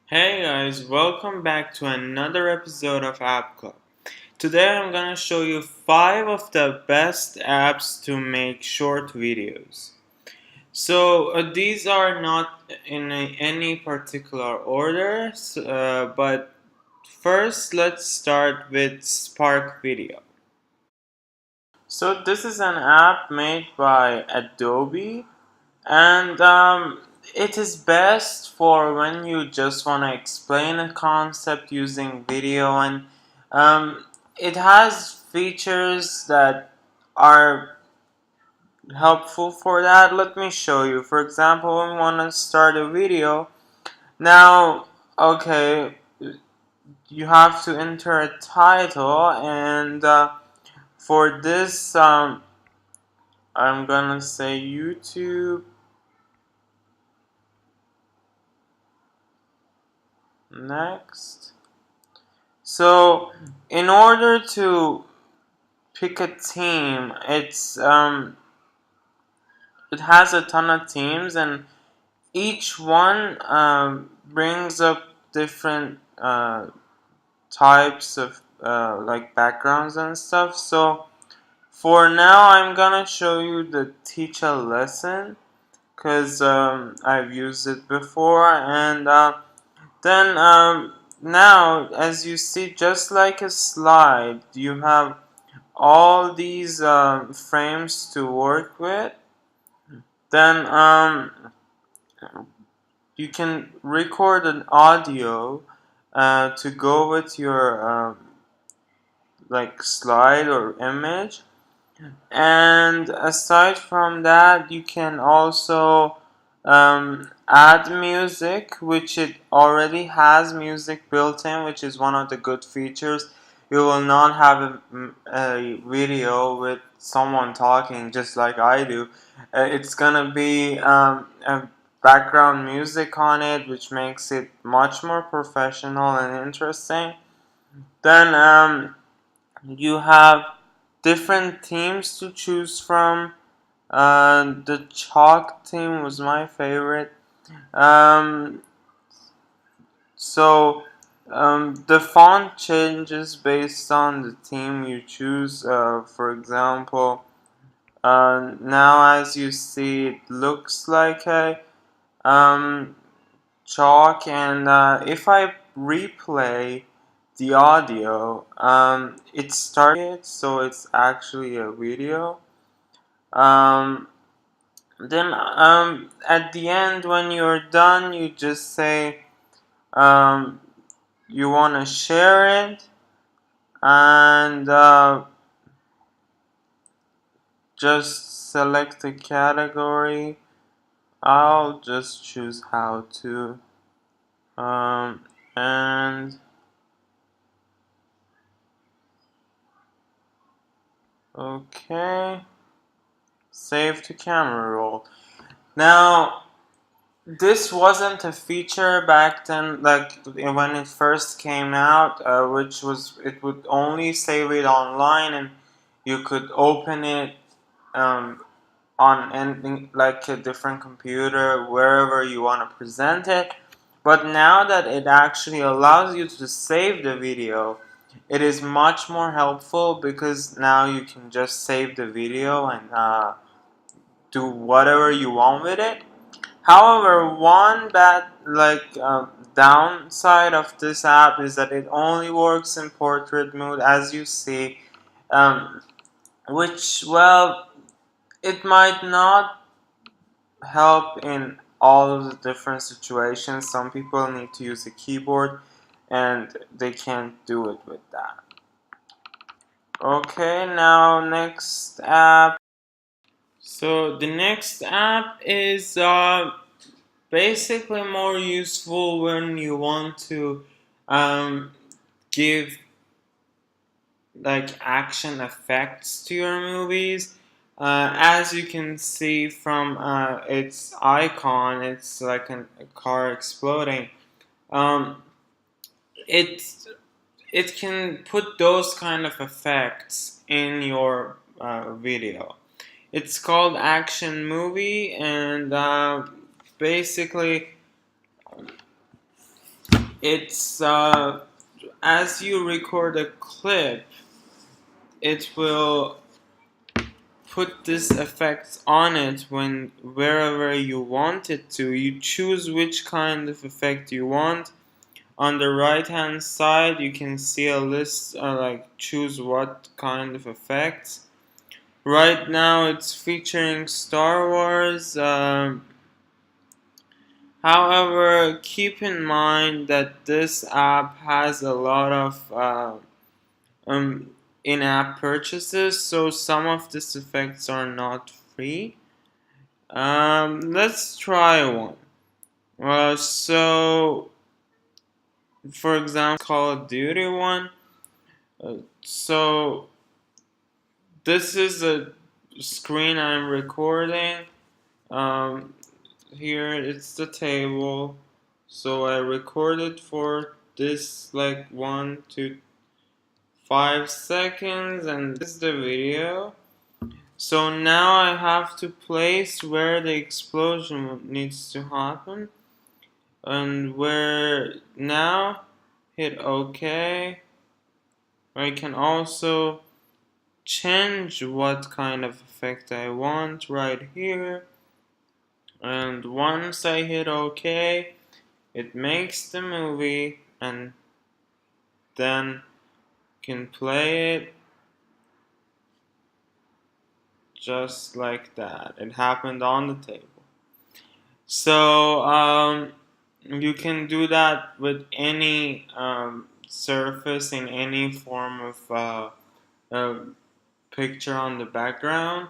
Hey guys, welcome back to another episode of App Club. Today I'm gonna show you 5 of the best apps to make short videos. These are not in any particular order, but first let's start with Spark Video. So this is an app made by Adobe and it is best for when you just want to explain a concept using video, and um, it has features that are helpful for that. Let me show you. For example, we want to start a video. Now, okay, you have to enter a title, and for this, I'm gonna say YouTube. Next. So, in order to pick a team, it has a ton of teams, and each one brings up different types of like backgrounds and stuff. So, for now, I'm gonna show you the teach a lesson because I've used it before, and then now, as you see, just like a slide, you have all these frames to work with. Then you can record an audio to go with your like slide or image. And aside from that, you can also add music, which it already has music built in, which is one of the good features. You will not have a video with someone talking just like I do. It's gonna be a background music on it, which makes it much more professional and interesting. Then you have different teams to choose from. The chalk team was my favorite. Um, the font changes based on the team you choose. For example, now as you see, it looks like a chalk, and if I replay the audio, it started, so it's actually a video. Um, then at the end, when you're done, you just say um, you want to share it, and just select a category. I'll just choose how to, and okay, save to camera roll. Now, this wasn't a feature back then, like when it first came out, which was it would only save it online, and you could open it um, on anything like a different computer wherever you want to present it. But now that it actually allows you to save the video, it is much more helpful because now you can just save the video and do whatever you want with it. However, one bad downside of this app is that it only works in portrait mode, as you see, um, which, well, it might not help in all of the different situations. Some people need to use a keyboard and they can't do it with that. Okay, now next app. So the next app is basically more useful when you want to um, give like action effects to your movies. As you can see from its icon, it's like a car exploding. Um, it it can put those kind of effects in your video. It's called Action Movie, and basically It's as you record a clip, it will put this effect on it when wherever you want it to. You choose which kind of effect you want. On the right hand side you can see a list, like choose what kind of effects. Right now it's featuring Star Wars. However, keep in mind that this app has a lot of um, in-app purchases, so some of these effects are not free. Let's try one. So, for example, Call of Duty one. So, this is a screen I'm recording. Um, Here it's the table. So I recorded for this like 1 to 5 seconds, and this is the video. So now I have to place where the explosion needs to happen, and where now hit OK. I can also change what kind of effect I want right here, and once I hit OK, it makes the movie, and then can play it just like that. It happened on the table. So you can do that with any surface in any form of picture on the background.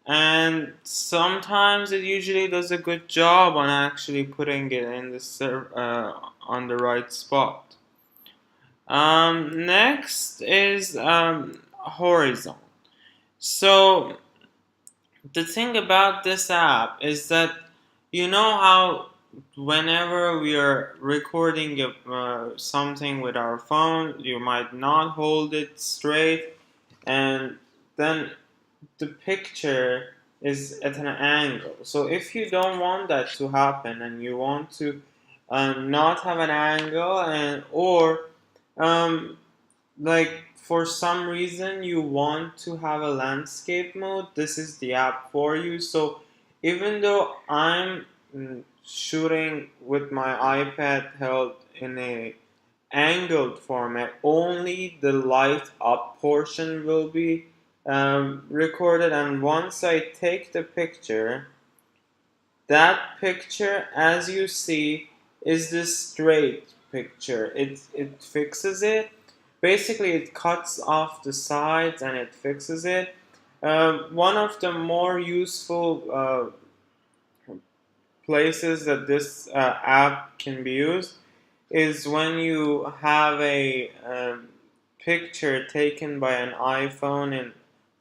And sometimes it usually does a good job on actually putting it in the on the right spot. Next is horizon. So the thing about this app is that you know how whenever we are recording something with our phone, you might not hold it straight, and then the picture is at an angle. So if you don't want that to happen and you want to not have an angle, and or um, like for some reason you want to have a landscape mode, this is the app for you. So even though I'm shooting with my iPad held in a angled format, only the light up portion will be recorded, and once I take the picture, that picture, as you see, is this straight picture. It fixes it. Basically, it cuts off the sides and it fixes it. One of the more useful places that this app can be used is when you have a picture taken by an iPhone in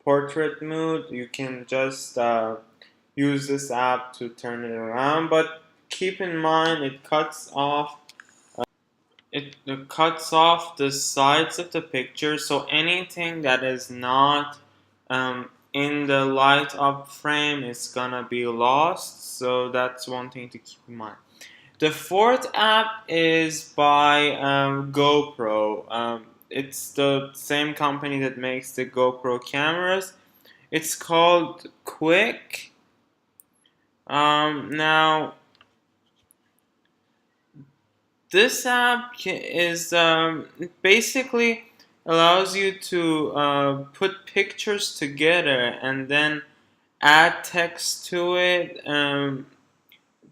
portrait mode. You can just use this app to turn it around, but keep in mind it cuts off the sides of the picture, so anything that is not in the light up frame is gonna be lost. So that's one thing to keep in mind. The fourth app is by GoPro. It's the same company that makes the GoPro cameras. It's called Quik. Now, this app is basically allows you to put pictures together and then add text to it,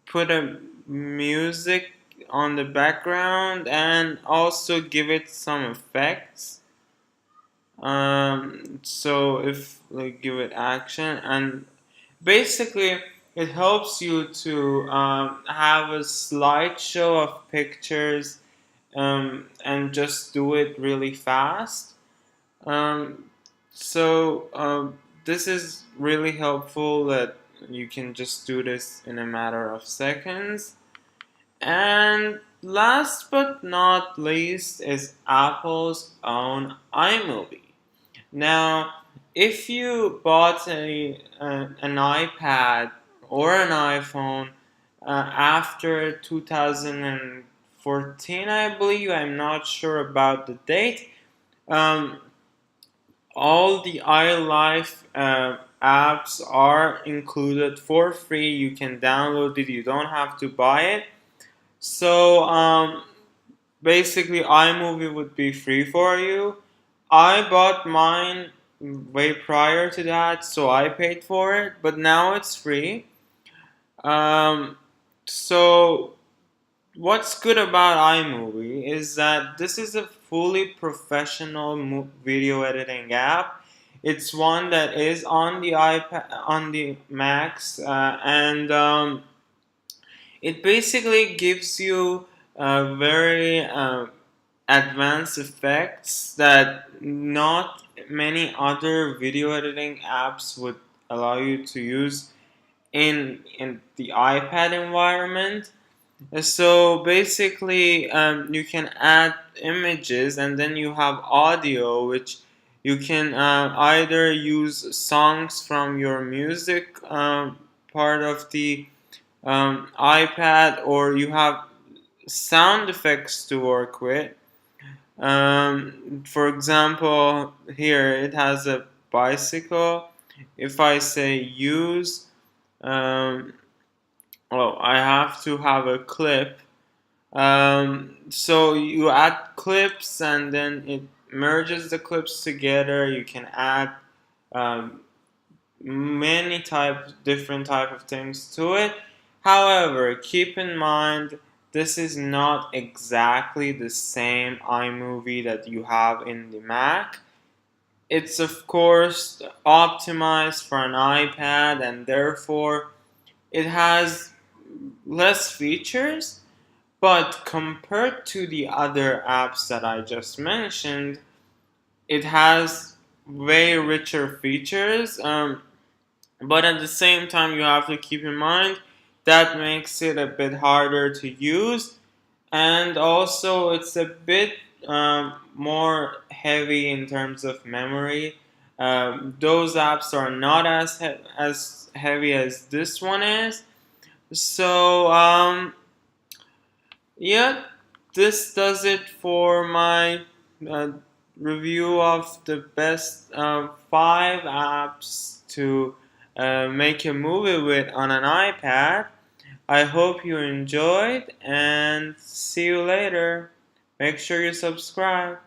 put a music on the background, and also give it some effects. So if like give it action, and basically it helps you to have a slideshow of pictures, and just do it really fast. Um, so this is really helpful that you can just do this in a matter of seconds. And last but not least is Apple's own iMovie. Now, if you bought an iPad or an iPhone after 2004 2014, I believe. I'm not sure about the date. Um, all the iLife apps are included for free. You can download it. You don't have to buy it. So basically, iMovie would be free for you. I bought mine way prior to that, so I paid for it. But now it's free. Um, so what's good about iMovie is that this is a fully professional video editing app. It's one that is on the iPad, on the Macs, and it basically gives you very advanced effects that not many other video editing apps would allow you to use in the iPad environment. So basically, you can add images, and then you have audio, which you can either use songs from your music part of the iPad, or you have sound effects to work with. For example, here it has a bicycle. If I say use, um, well, I have to have a clip. So you add clips, and then it merges the clips together. You can add um, many different type of things to it. However, keep in mind this is not exactly the same iMovie that you have in the Mac. It's of course optimized for an iPad, and therefore it has less features, but compared to the other apps that I just mentioned, it has way richer features. But at the same time, you have to keep in mind that makes it a bit harder to use, and also it's a bit more heavy in terms of memory. Those apps are not as heavy as this one is. So yeah, this does it for my uh, review of the best 5 apps to make a movie with on an iPad. I hope you enjoyed, and see you later. Make sure you subscribe.